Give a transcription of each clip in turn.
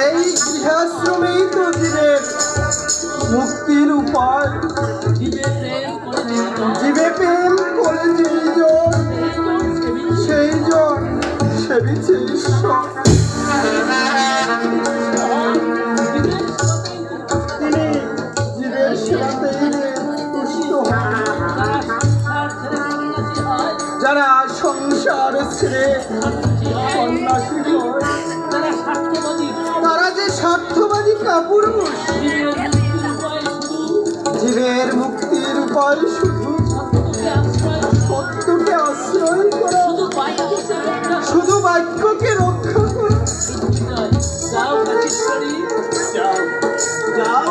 এই গৃহাশ্রমেই তো জীবের মুক্তির উপায়। জীবে প্রেম করে সেই জন সেবিছে ঈশ্বর। তিনি জীবের সেবাতেই তুষ্ট হন। যারা সংসার ছেড়ে সন্ন্যাসী হয় তারা যে স্বার্থবাদী কাপুরুষ। জীবের মুক্তির উপায় শুধু সত্যকে আশ্রয় করা, শুধু বাক্যকে রক্ষা করা। যাও যাও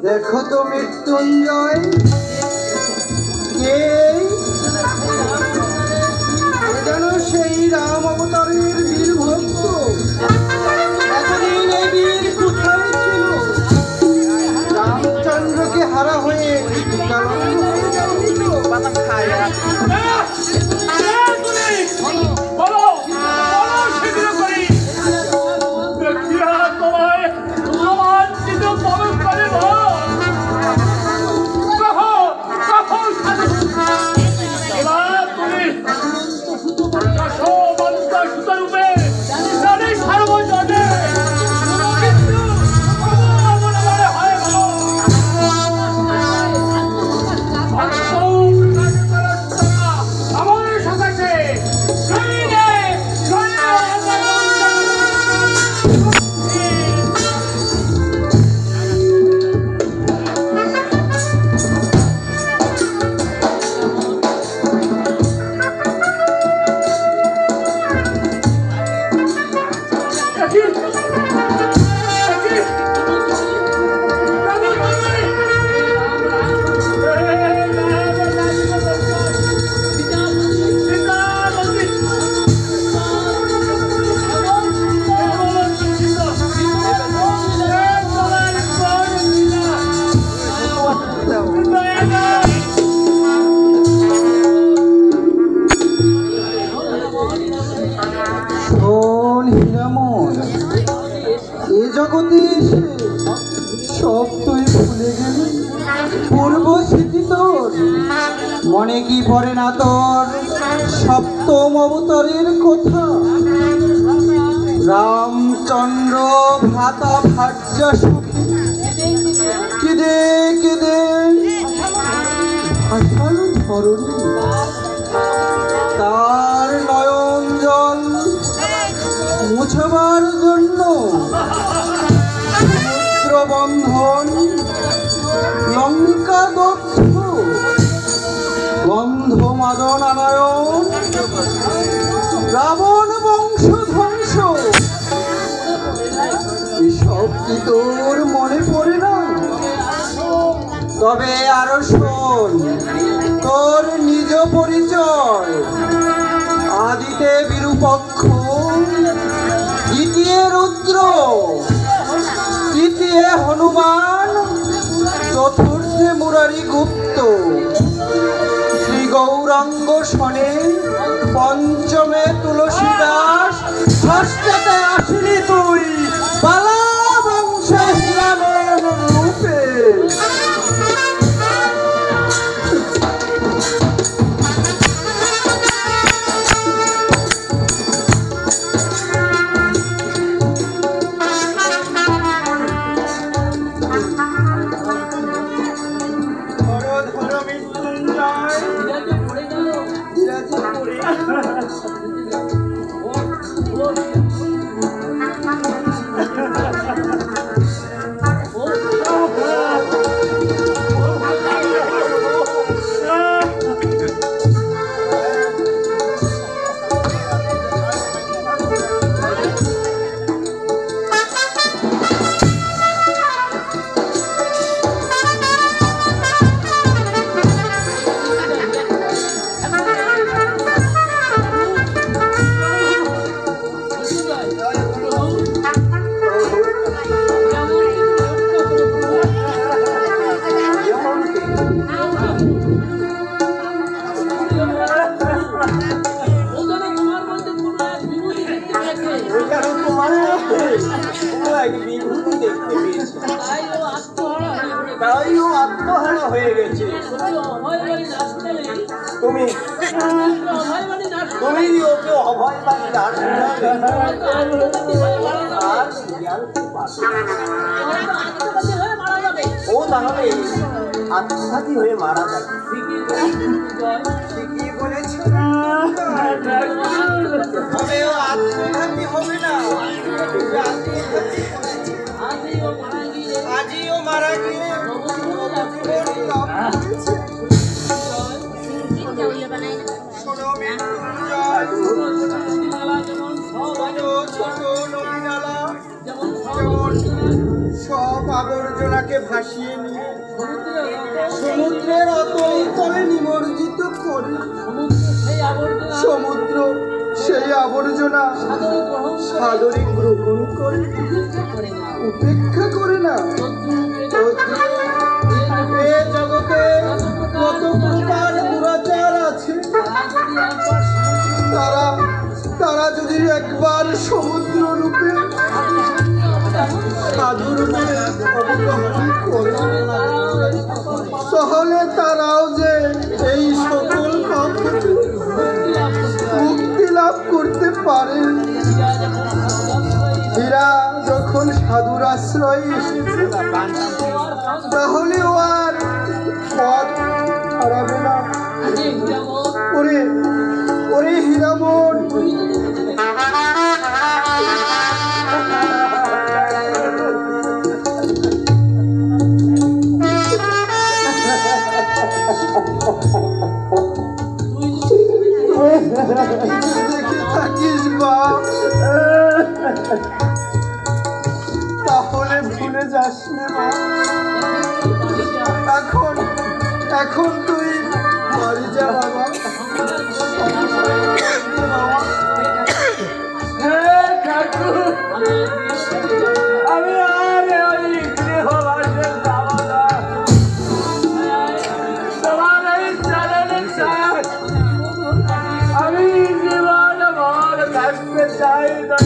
দেখো তো মৃত্যুঞ্জয়, যেন সেই রাম অবতারের বীর ভক্ত। এতদিন এই বীর কোথায় ছিল? রামচন্দ্রকে হারা হয়ে জগতে এসে সব তুই ভুলে গেলি। পূর্ব স্মৃতি তোর মনে কি পড়ে না তোর সপ্তম অবতারের কথা? রামচন্দ্র ভ্রাতা ভার্য সুখী কেঁদে কেঁদে ভাসালো ধরণী। তার নয়ন জল মুছবার জন্য সমুদ্র বন্ধন, লঙ্কা দগ্ধ, গন্ধ মাদন আনায়ন, রাবণ বংশ ধ্বংস। এসব কি তোর মনে পড়ে না? তবে আরো শোন তোর নিজ পরিচয়। আদিতে বিরূপক্ষ, দ্বিতীয় রুদ্র, তৃতীয় হনুমান, শোনে, পঞ্চমে তুলসী দাস, ষষ্ঠতে আসিলি তুই বালা বংশে হীরামন রূপে। আত্মহারা হয়ে গেছে। তুমি ওকে অভয় বাণী দাস ও তাহলে আত্মঘাতী হয়ে মারা যাবে। ঠিকই বলেছ, তবে ও আত্মঘাতী হবে না, আজিও মারা গিয়ে সব আবর্জনাকে ভাসিয়ে নিয়ে সমুদ্রের অতল তলে নিমজ্জিত করে। সমুদ্র সেই আবর্জনা সাদরে গ্রহণ করে, উপেক্ষা করে না। এ জগতে কত প্রকার দুরাচার আছে, তারা যদি একবার সমুদ্র রূপে সাধু রূপে তাহলে তারাও যে এই সকল পাপ থেকে মুক্তি লাভ করতে পারে। হীরা যখন সাধুর আশ্রয় এসেছে তাহলে ও আর পথ হারাবে না। ওরে হীরামন, দেখে থাকিস বাপ, তাহলে ভুলে যাস না। এখন তুই বাড়ি যা বাবা। আমি আমি জীবন ভর থাকতে চাই না।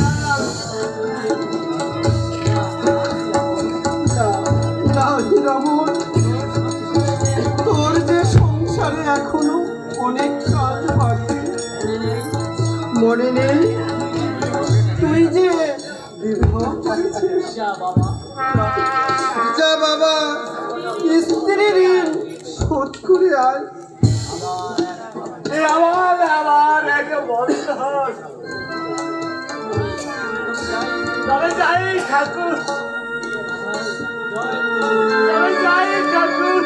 তোর যে সংসারে এখনো অনেক কাজ বাকি, মনে নেই তুই যে বিবাহ করেছিস? যা বাবা, স্ত্রীর ঋণ শোধ করে আয়। আমার একটা বন্ধ তবে যাই ঠাকুর, তবে যাই ঠাকুর।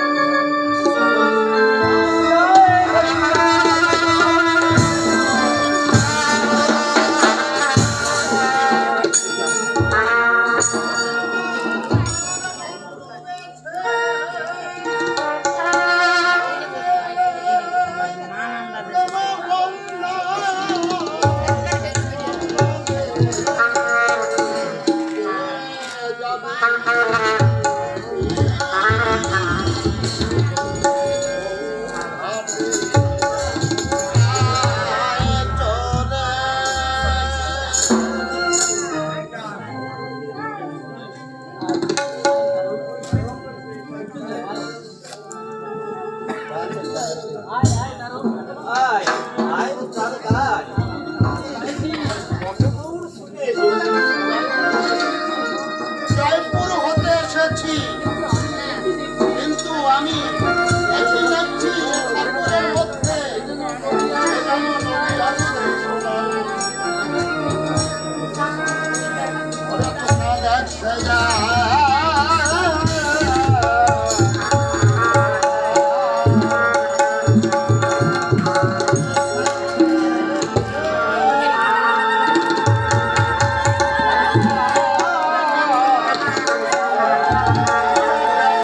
আমি